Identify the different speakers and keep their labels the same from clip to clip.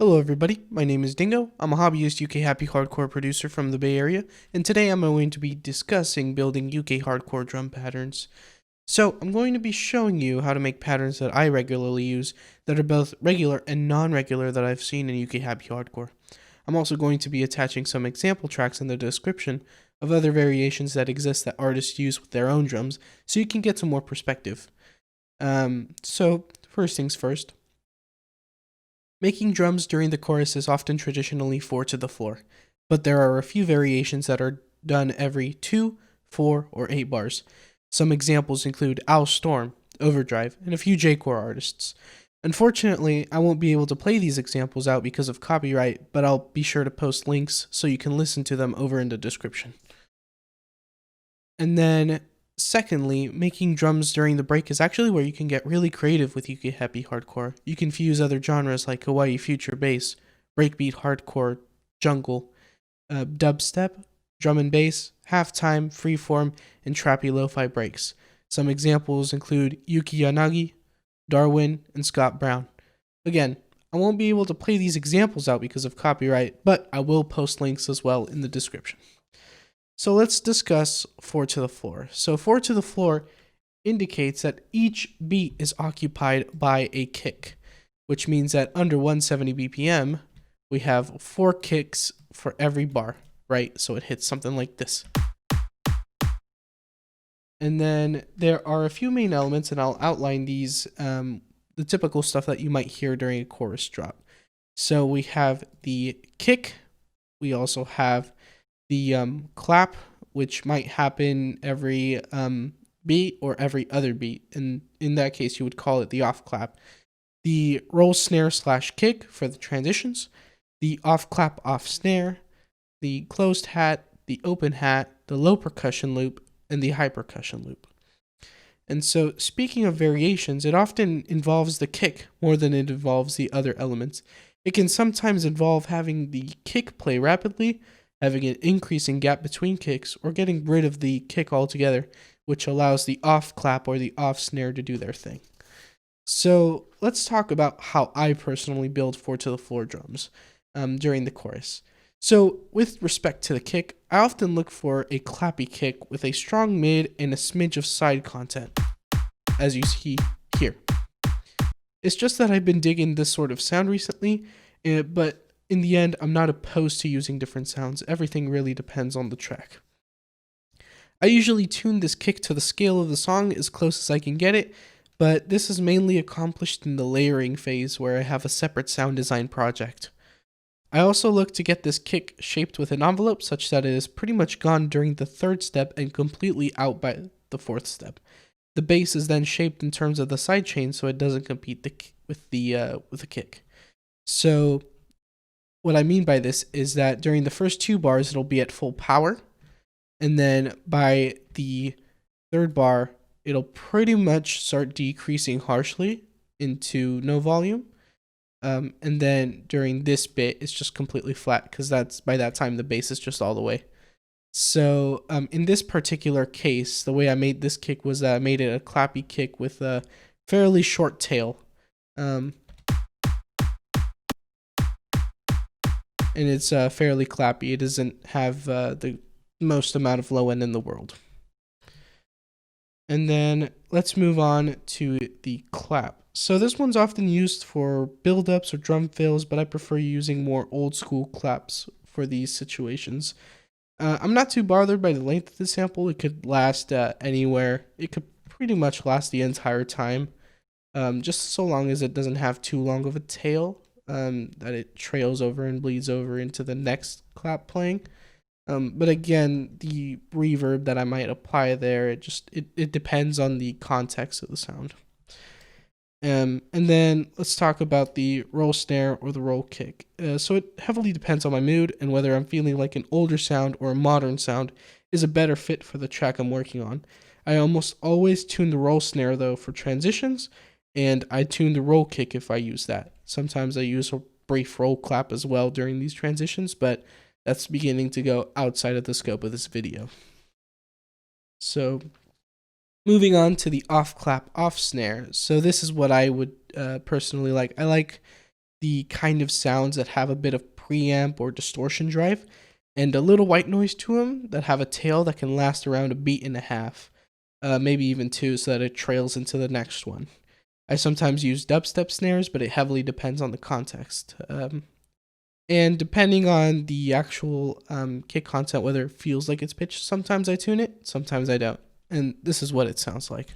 Speaker 1: Hello everybody, my name is Dingo. I'm a hobbyist UK happy hardcore producer from the Bay Area, and today I'm going to be discussing building UK hardcore drum patterns. So I'm going to be showing you how to make patterns that I regularly use that are both regular and non-regular that I've seen in UK happy hardcore. I'm also going to be attaching some example tracks in the description of other variations that exist that artists use with their own drums, so you can get some more perspective. So first things first. Making drums during the chorus is often traditionally 4 to the floor, but there are a few variations that are done every 2, 4, or 8 bars. Some examples include Al Storm, Overdrive, and a few J-core artists. Unfortunately, I won't be able to play these examples out because of copyright, but I'll be sure to post links so you can listen to them over in the description. And then, secondly, making drums during the break is actually where you can get really creative with UK happy hardcore. You can fuse other genres like Hawaii future bass, breakbeat hardcore, jungle, dubstep, drum and bass, halftime, freeform, and trappy lo-fi breaks. Some examples include Yuki Yanagi, Darwin, and Scott Brown. Again, I won't be able to play these examples out because of copyright, but I will post links as well in the description. So let's discuss 4 to the floor. So 4 to the floor indicates that each beat is occupied by a kick, which means that under 170 BPM, we have 4 kicks for every bar, right? So it hits something like this. And then there are a few main elements, and I'll outline these, the typical stuff that you might hear during a chorus drop. So we have the kick, we also have the clap, which might happen every beat or every other beat, and in that case you would call it the off clap. The roll snare / kick for the transitions, the off clap off snare, the closed hat, the open hat, the low percussion loop, and the high percussion loop. And so, speaking of variations, it often involves the kick more than it involves the other elements. It can sometimes involve having the kick play rapidly, having an increasing gap between kicks, or getting rid of the kick altogether, which allows the off clap or the off snare to do their thing. So let's talk about how I personally build 4 to the floor drums during the chorus. So with respect to the kick, I often look for a clappy kick with a strong mid and a smidge of side content, as you see here. It's just that I've been digging this sort of sound recently, but in the end, I'm not opposed to using different sounds. Everything really depends on the track. I usually tune this kick to the scale of the song as close as I can get it, but this is mainly accomplished in the layering phase where I have a separate sound design project. I also look to get this kick shaped with an envelope such that it is pretty much gone during the 3rd step and completely out by the 4th step. The bass is then shaped in terms of the side chain so it doesn't compete with the kick. So what I mean by this is that during the first 2 bars, it'll be at full power. And then by the 3rd bar, it'll pretty much start decreasing harshly into no volume. And then during this bit, it's just completely flat because by that time, the bass is just all the way. So in this particular case, the way I made this kick was that I made it a clappy kick with a fairly short tail. And it's fairly clappy. It doesn't have the most amount of low end in the world. And then let's move on to the clap. So this one's often used for build-ups or drum fills, but I prefer using more old school claps for these situations. I'm not too bothered by the length of the sample. It could last anywhere. It could pretty much last the entire time, just so long as it doesn't have too long of a tail. That it trails over and bleeds over into the next clap playing. But again, the reverb that I might apply there, it depends on the context of the sound. And then let's talk about the roll snare or the roll kick. So it heavily depends on my mood and whether I'm feeling like an older sound or a modern sound is a better fit for the track I'm working on. I almost always tune the roll snare though for transitions, and I tune the roll kick if I use that. Sometimes I use a brief roll clap as well during these transitions, but that's beginning to go outside of the scope of this video. So moving on to the off clap off snare. So this is what I would personally like. I like the kind of sounds that have a bit of preamp or distortion drive, and a little white noise to them that have a tail that can last around a beat and a half, maybe even two, so that it trails into the next one. I sometimes use dubstep snares, but it heavily depends on the context. And depending on the actual kick content, whether it feels like it's pitched, sometimes I tune it, sometimes I don't. And this is what it sounds like.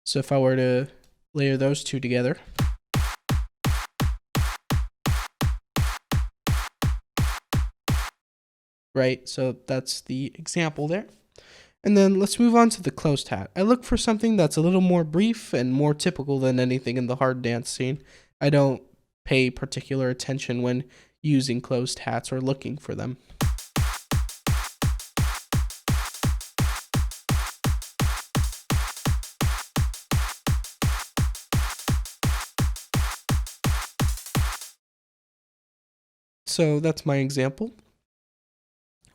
Speaker 1: So if I were to layer those two together, right? So that's the example there. And then let's move on to the closed hat. I look for something that's a little more brief and more typical than anything in the hard dance scene. I don't pay particular attention when using closed hats or looking for them. So that's my example.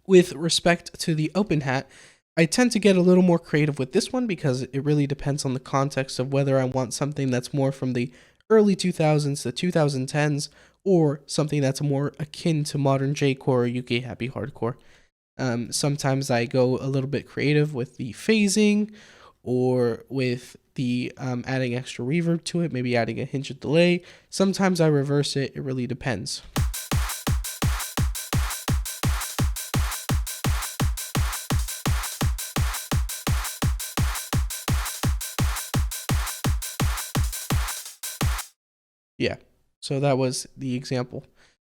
Speaker 1: With respect to the open hat, I tend to get a little more creative with this one because it really depends on the context of whether I want something that's more from the early 2000s to 2010s or something that's more akin to modern J-core or UK happy hardcore. Sometimes I go a little bit creative with the phasing or with the adding extra reverb to it, maybe adding a hinge of delay. Sometimes I reverse it. It really depends. Yeah, so that was the example.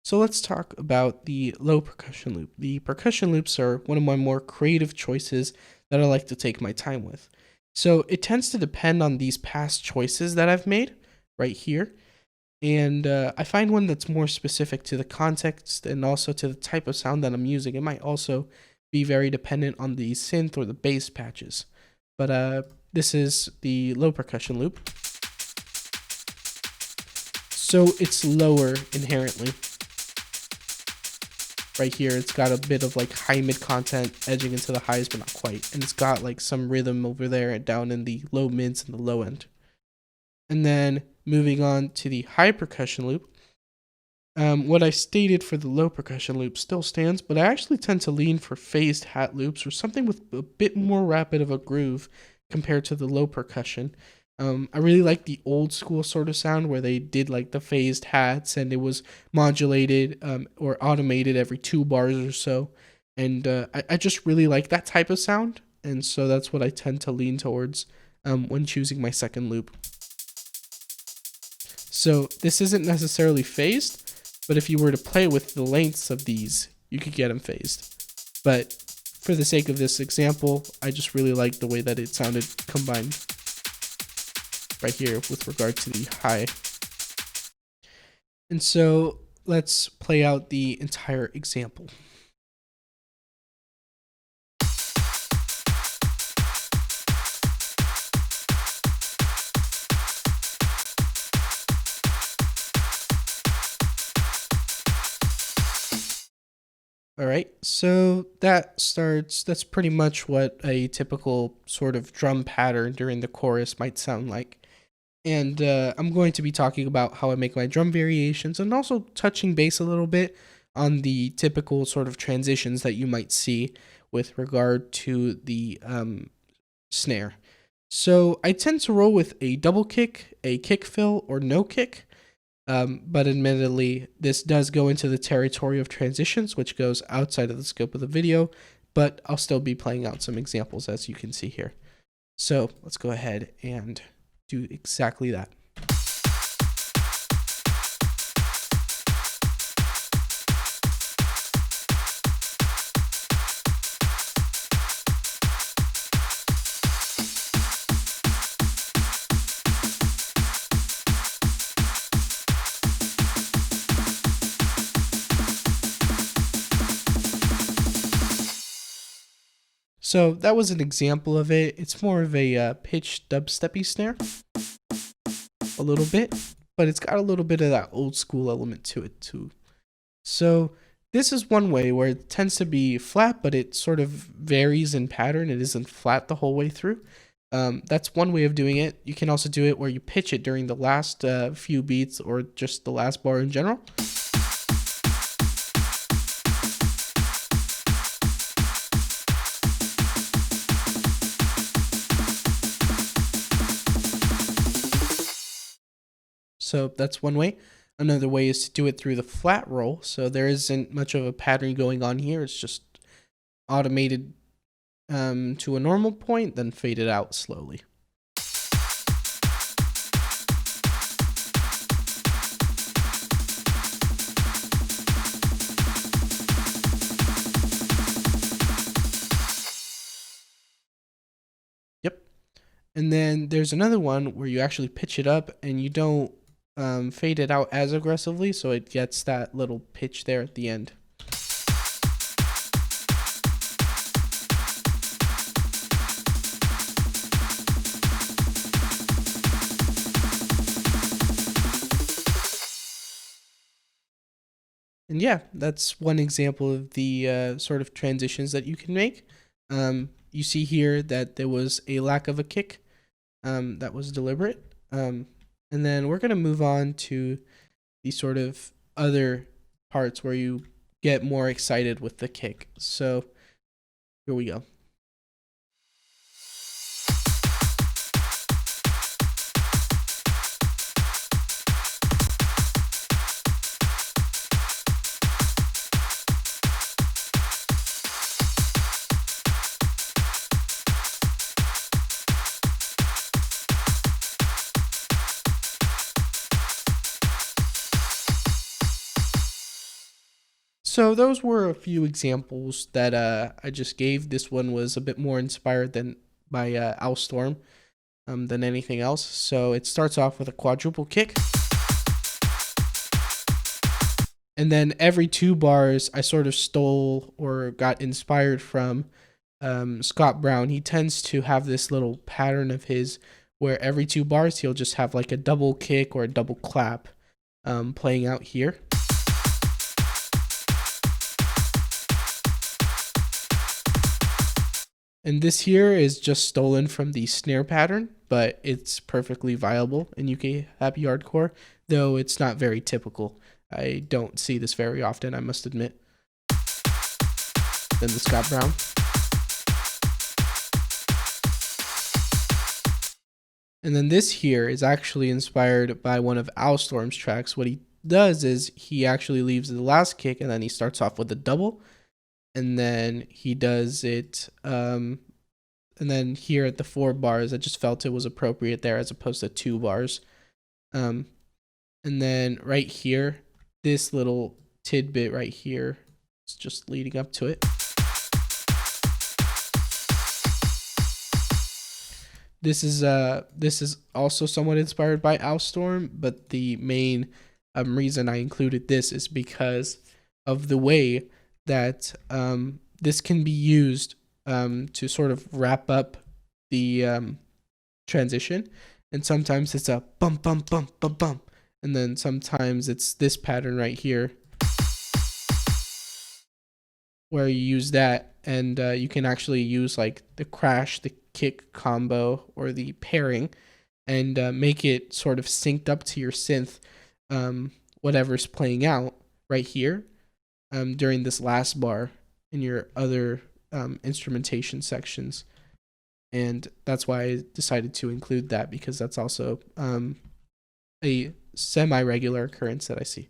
Speaker 1: So let's talk about the low percussion loop. The percussion loops are one of my more creative choices that I like to take my time with. So it tends to depend on these past choices that I've made right here. And I find one that's more specific to the context and also to the type of sound that I'm using. It might also be very dependent on the synth or the bass patches. But this is the low percussion loop. So it's lower inherently. Right here, it's got a bit of like high mid content edging into the highs, but not quite. And it's got like some rhythm over there down in the low mids and the low end. And then moving on to the high percussion loop. What I stated for the low percussion loop still stands, but I actually tend to lean for phased hat loops or something with a bit more rapid of a groove compared to the low percussion. I really like the old school sort of sound where they did like the phased hats and it was modulated or automated every 2 bars or so. And I just really like that type of sound. And so that's what I tend to lean towards when choosing my second loop. So this isn't necessarily phased, but if you were to play with the lengths of these, you could get them phased. But for the sake of this example, I just really like the way that it sounded combined right here with regard to the high. And so let's play out the entire example. All right, so that's pretty much what a typical sort of drum pattern during the chorus might sound like. And I'm going to be talking about how I make my drum variations and also touching base a little bit on the typical sort of transitions that you might see with regard to the snare. So I tend to roll with a double kick, a kick fill, or no kick. But admittedly, this does go into the territory of transitions, which goes outside of the scope of the video, but I'll still be playing out some examples as you can see here. So let's go ahead and do exactly that. So that was an example of it. It's more of a pitched dubsteppy snare, a little bit, but it's got a little bit of that old school element to it too. So this is one way where it tends to be flat, but it sort of varies in pattern. It isn't flat the whole way through. That's one way of doing it. You can also do it where you pitch it during the last few beats or just the last bar in general. So that's one way. Another way is to do it through the flat roll. So there isn't much of a pattern going on here. It's just automated to a normal point, then faded out slowly. Yep. And then there's another one where you actually pitch it up and you don't fade it out as aggressively, so it gets that little pitch there at the end. And yeah, that's one example of the sort of transitions that you can make. You see here that there was a lack of a kick that was deliberate. And then we're going to move on to the sort of other parts where you get more excited with the kick. So here we go. So those were a few examples that I just gave. This one was a bit more inspired than by Owlstorm than anything else. So it starts off with a quadruple kick. And then every 2 bars, I sort of stole or got inspired from Scott Brown. He tends to have this little pattern of his where every 2 bars, he'll just have like a double kick or a double clap playing out here. And this here is just stolen from the snare pattern, but it's perfectly viable in UK happy hardcore, though it's not very typical. I don't see this very often, I must admit. Then the Scott Brown. And then this here is actually inspired by one of Owlstorm's tracks. What he does is he actually leaves the last kick and then he starts off with a double. And then he does it, and then here at the 4 bars, I just felt it was appropriate there as opposed to 2 bars. And then right here, this little tidbit right here is just leading up to it. This is also somewhat inspired by Owlstorm, but the main reason I included this is because of the way that this can be used to sort of wrap up the transition. And sometimes it's a bump, bump, bump, bump, bump. And then sometimes it's this pattern right here where you use that, and you can actually use like the crash, the kick combo, or the pairing, and make it sort of synced up to your synth, whatever's playing out right here. During this last bar in your other instrumentation sections. And that's why I decided to include that, because that's also a semi-regular occurrence that I see.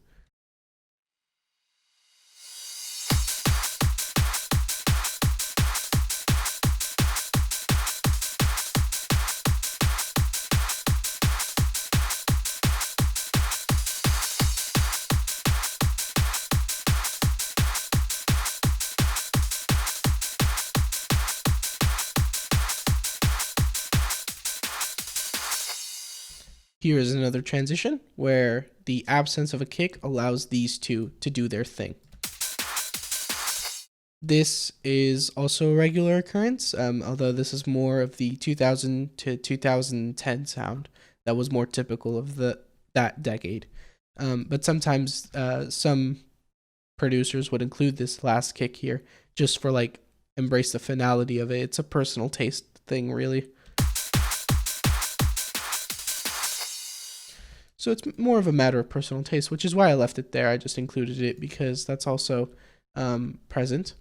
Speaker 1: Here is another transition where the absence of a kick allows these two to do their thing. This is also a regular occurrence, although this is more of the 2000 to 2010 sound that was more typical of that decade. But sometimes some producers would include this last kick here just for like embrace the finality of it. It's a personal taste thing, really. So it's more of a matter of personal taste, which is why I left it there. I just included it because that's also present.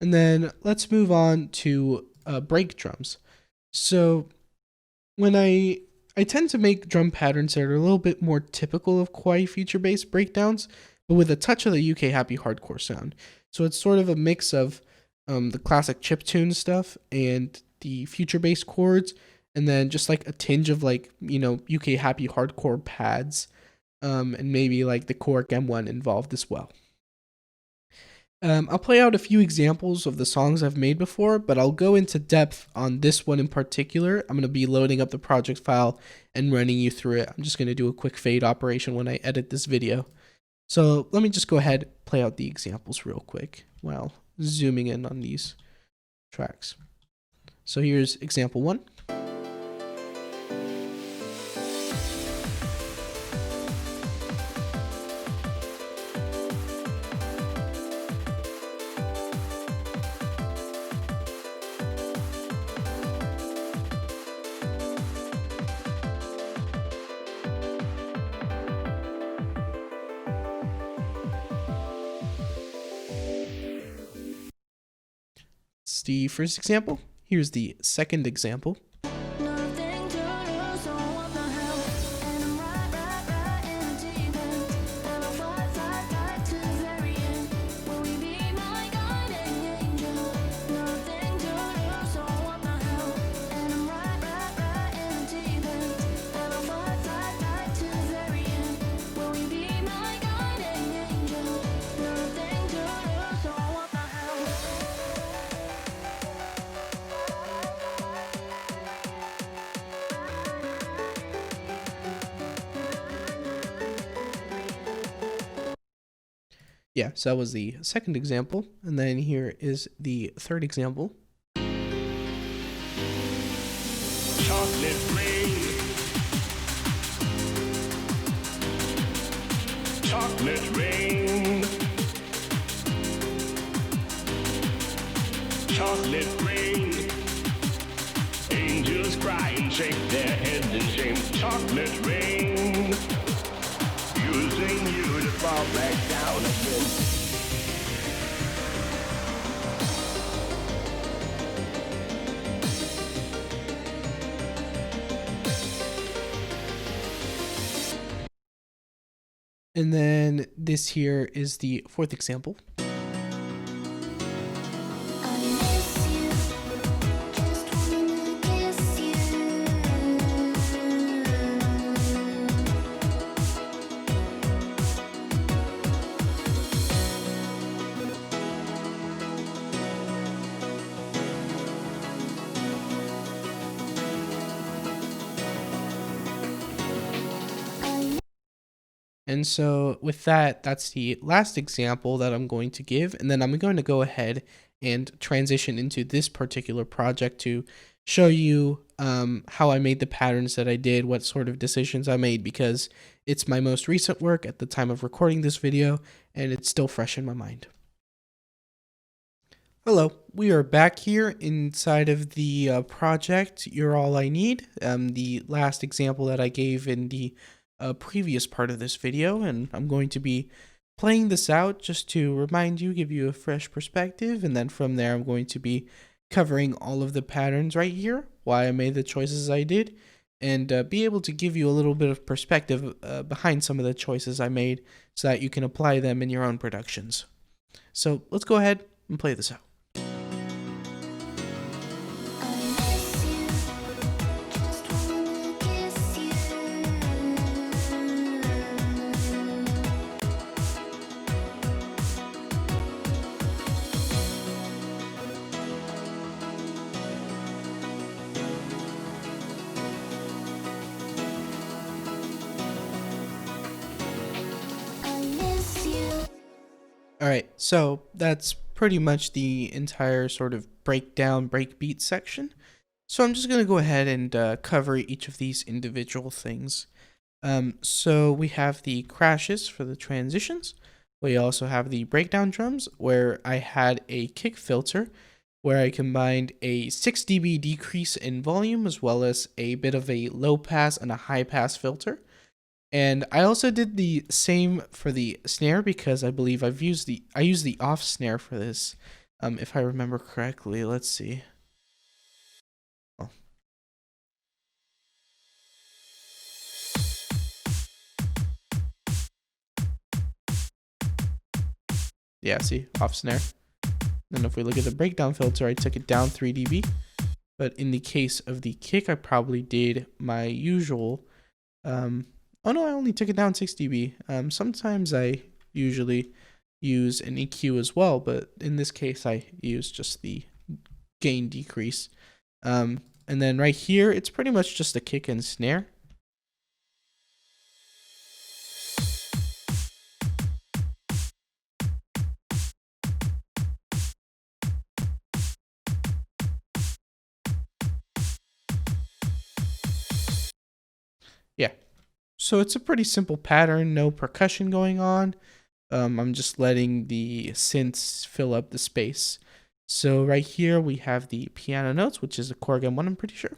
Speaker 1: And then let's move on to break drums. So when I tend to make drum patterns that are a little bit more typical of Kawaii feature-based breakdowns, but with a touch of the UK happy hardcore sound. So it's sort of a mix of the classic chiptune stuff and the future-based chords, and then just like a tinge of like, UK happy hardcore pads, and maybe like the Korg M1 involved as well. I'll play out a few examples of the songs I've made before, but I'll go into depth on this one in particular. I'm going to be loading up the project file and running you through it. I'm just going to do a quick fade operation when I edit this video. So let me just go ahead, play out the examples real quick while zooming in on these tracks. So here's example 1. It's the first example. Here's the second example. Yeah, so that was the second example. And then here is the third example.
Speaker 2: Chocolate rain. Chocolate rain. Chocolate rain. Angels cry and shake their heads in shame. Chocolate rain. Using you to fall back down again.
Speaker 1: And then this here is the fourth example. And so with that, that's the last example that I'm going to give. And then I'm going to go ahead and transition into this particular project to show you how I made the patterns that I did, what sort of decisions I made, because it's my most recent work at the time of recording this video, and it's still fresh in my mind. Hello, we are back here inside of the project You're All I Need, the last example that I gave in the previous part of this video, and I'm going to be playing this out just to remind you, give you a fresh perspective, and then from there I'm going to be covering all of the patterns right here, why I made the choices I did, and be able to give you a little bit of perspective behind some of the choices I made so that you can apply them in your own productions. So let's go ahead and play this out. Alright, so that's pretty much the entire sort of breakdown, breakbeat section. So I'm just going to go ahead and cover each of these individual things. So we have the crashes for the transitions. We also have the breakdown drums, where I had a kick filter, where I combined a 6 dB decrease in volume, as well as a bit of a low pass and a high pass filter. And I also did the same for the snare because I believe I used the off snare for this, if I remember correctly. Let's see. Oh. Yeah, see, off snare. Then if we look at the breakdown filter, I took it down 3 dB. But in the case of the kick, I probably did my usual. Oh no, I only took it down 6 dB. Sometimes I usually use an EQ as well, but in this case, I use just the gain decrease. And then right here, it's pretty much just a kick and snare. Yeah, so it's a pretty simple pattern, no percussion going on. I'm just letting the synths fill up the space. So right here we have the piano notes, which is a chord again 1, I'm pretty sure.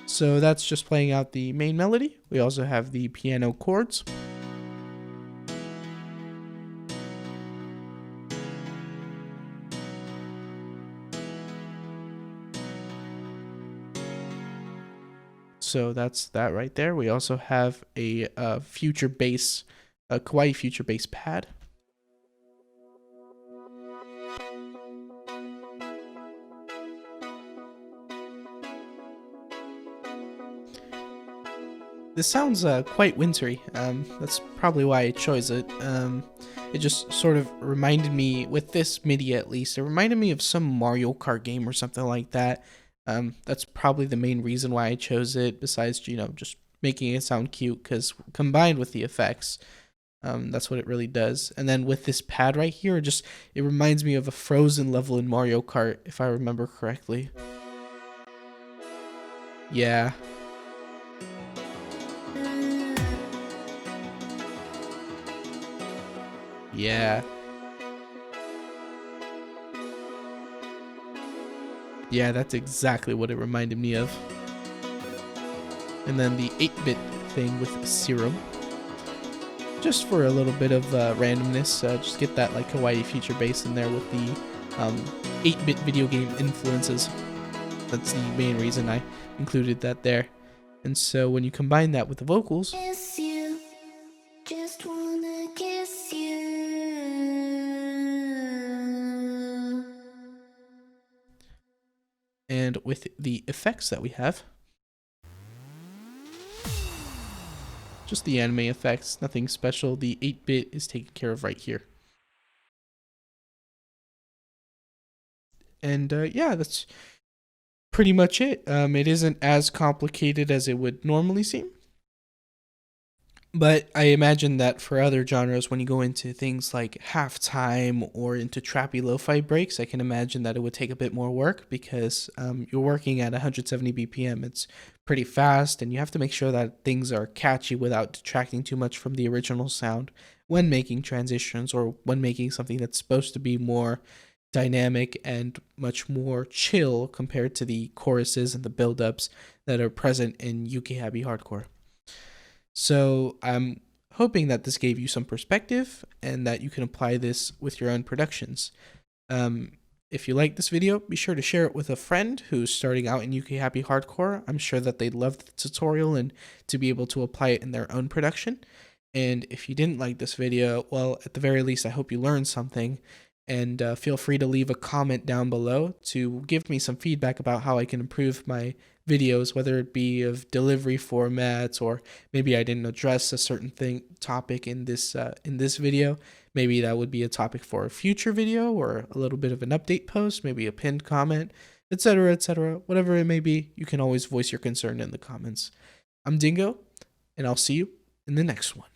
Speaker 1: So that's just playing out the main melody. We also have the piano chords. So that's that right there. We also have a future bass, a kawaii future bass pad. This sounds quite wintry. That's probably why I chose it. It just sort of reminded me, with this MIDI at least, it reminded me of some Mario Kart game or something like that. That's probably the main reason why I chose it, besides, just making it sound cute, because combined with the effects, that's what it really does. And then with this pad right here, it reminds me of a Frozen level in Mario Kart, if I remember correctly. Yeah. Yeah. Yeah, that's exactly what it reminded me of. And then the 8-bit thing with Serum. Just for a little bit of randomness, just get that like kawaii future bass in there with the 8-bit video game influences. That's the main reason I included that there. And so when you combine that with the vocals,
Speaker 3: Kiss you, just wanna kiss you.
Speaker 1: and with the effects that we have, just the anime effects, nothing special. The 8-bit is taken care of right here. And yeah, that's pretty much it. It isn't as complicated as it would normally seem. But I imagine that for other genres, when you go into things like halftime or into trappy lo-fi breaks, I can imagine that it would take a bit more work because you're working at 170 BPM. It's pretty fast, and you have to make sure that things are catchy without detracting too much from the original sound when making transitions or when making something that's supposed to be more dynamic and much more chill compared to the choruses and the build-ups that are present in UK Happy Hardcore. So I'm hoping that this gave you some perspective and that you can apply this with your own productions. If you like this video, be sure to share it with a friend who's starting out in UK Happy Hardcore. I'm sure that they'd love the tutorial and to be able to apply it in their own production. And if you didn't like this video, well, at the very least, I hope you learned something. And feel free to leave a comment down below to give me some feedback about how I can improve my videos, whether it be of delivery formats, or maybe I didn't address a certain topic in this video. Maybe that would be a topic for a future video, or a little bit of an update post, maybe a pinned comment, etc., etc. Whatever it may be, you can always voice your concern in the comments. I'm Dingo, and I'll see you in the next one.